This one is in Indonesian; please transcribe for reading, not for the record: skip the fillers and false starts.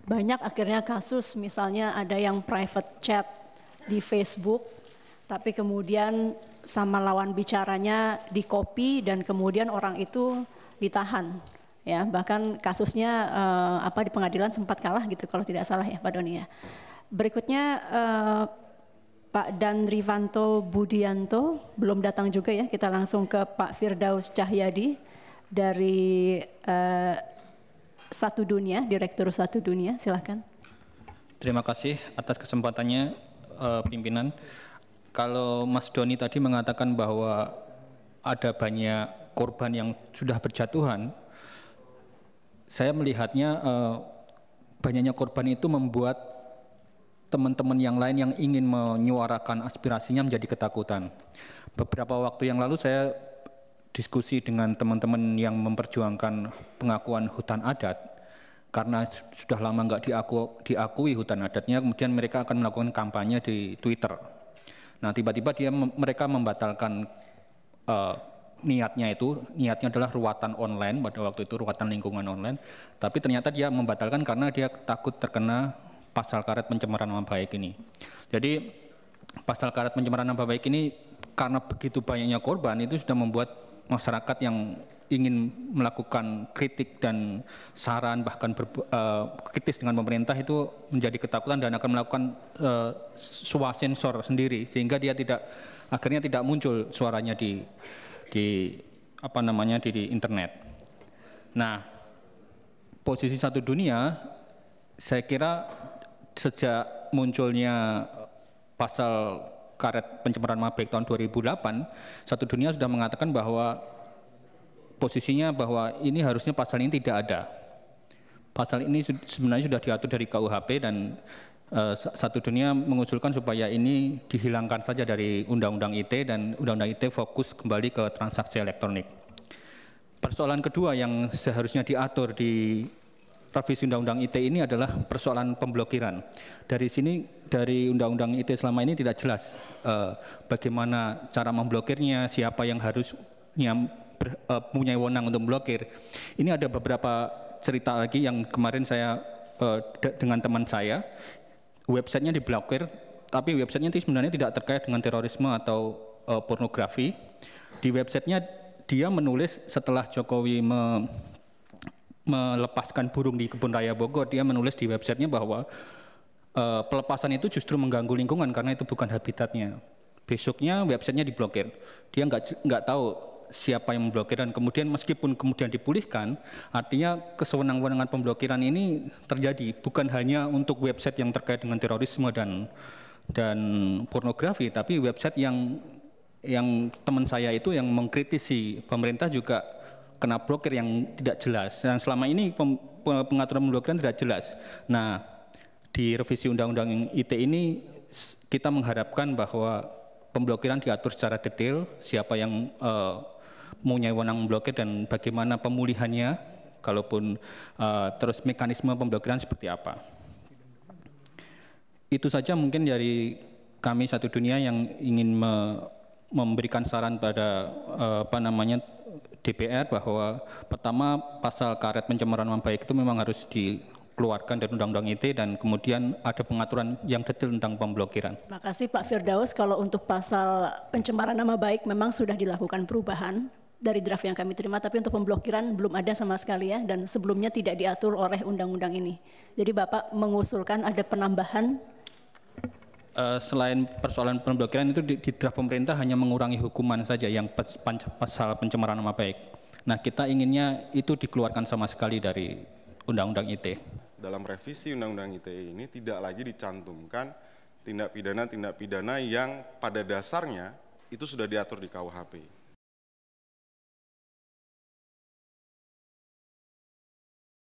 banyak akhirnya kasus misalnya ada yang private chat di Facebook, tapi kemudian sama lawan bicaranya di-copy dan kemudian orang itu ditahan. Ya, bahkan kasusnya di pengadilan sempat kalah gitu kalau tidak salah ya Pak Doni ya. Berikutnya Pak Danrivanto Budianto belum datang juga ya, kita langsung ke Pak Firdaus Cahyadi dari Satu Dunia, Direktur Satu Dunia, silakan. Terima kasih atas kesempatannya pimpinan. Kalau Mas Doni tadi mengatakan bahwa ada banyak korban yang sudah berjatuhan, saya melihatnya banyaknya korban itu membuat teman-teman yang lain yang ingin menyuarakan aspirasinya menjadi ketakutan. Beberapa waktu yang lalu saya diskusi dengan teman-teman yang memperjuangkan pengakuan hutan adat, karena sudah lama nggak diakui hutan adatnya, kemudian mereka akan melakukan kampanye di Twitter. Nah, tiba-tiba mereka membatalkan niatnya adalah ruatan online, pada waktu itu ruatan lingkungan online, tapi ternyata dia membatalkan karena dia takut terkena pasal karet pencemaran nama baik ini. Jadi pasal karet pencemaran nama baik ini karena begitu banyaknya korban itu sudah membuat masyarakat yang ingin melakukan kritik dan saran bahkan kritis dengan pemerintah itu menjadi ketakutan dan akan melakukan swasensor sendiri, sehingga dia akhirnya tidak muncul suaranya di internet. Nah, posisi Satu Dunia, saya kira sejak munculnya pasal karet pencemaran nama baik tahun 2008, Satu Dunia sudah mengatakan bahwa posisinya bahwa ini harusnya pasal ini tidak ada. Pasal ini sebenarnya sudah diatur dari KUHP dan Satu Dunia mengusulkan supaya ini dihilangkan saja dari Undang-Undang ITE dan Undang-Undang ITE fokus kembali ke transaksi elektronik. Persoalan kedua yang seharusnya diatur di revisi Undang-Undang ITE ini adalah persoalan pemblokiran. Dari Undang-Undang ITE selama ini tidak jelas bagaimana cara memblokirnya, siapa yang harusnya punya wewenang untuk memblokir. Ini ada beberapa cerita lagi yang kemarin saya dengan teman saya, websitenya diblokir, tapi websitenya itu sebenarnya tidak terkait dengan terorisme atau pornografi. Di websitenya dia menulis setelah Jokowi melepaskan burung di Kebun Raya Bogor, dia menulis di websitenya bahwa pelepasan itu justru mengganggu lingkungan karena itu bukan habitatnya. Besoknya websitenya diblokir, dia nggak tahu siapa yang memblokir, dan kemudian meskipun kemudian dipulihkan, artinya kesewenang-wenangan pemblokiran ini terjadi bukan hanya untuk website yang terkait dengan terorisme dan pornografi, tapi website yang teman saya itu yang mengkritisi pemerintah juga kena blokir yang tidak jelas, dan selama ini pengaturan pemblokiran tidak jelas. Nah, di revisi Undang-Undang ITE ini kita mengharapkan bahwa pemblokiran diatur secara detail, siapa yang punya wewenang memblokir dan bagaimana pemulihannya, kalaupun terus mekanisme pemblokiran seperti apa. Itu saja mungkin dari kami Satu Dunia yang ingin memberikan saran pada DPR bahwa pertama pasal karet pencemaran nama baik itu memang harus dikeluarkan dari Undang-Undang ITE dan kemudian ada pengaturan yang detail tentang pemblokiran. Terima kasih Pak Firdaus. Kalau untuk pasal pencemaran nama baik memang sudah dilakukan perubahan dari draft yang kami terima, tapi untuk pemblokiran belum ada sama sekali ya, dan sebelumnya tidak diatur oleh undang-undang ini. Jadi Bapak mengusulkan ada penambahan? Selain persoalan pemblokiran itu di draft pemerintah hanya mengurangi hukuman saja yang pasal pencemaran nama baik. Nah, kita inginnya itu dikeluarkan sama sekali dari Undang-Undang ITE. Dalam revisi Undang-Undang ITE ini tidak lagi dicantumkan tindak pidana yang pada dasarnya itu sudah diatur di KUHP.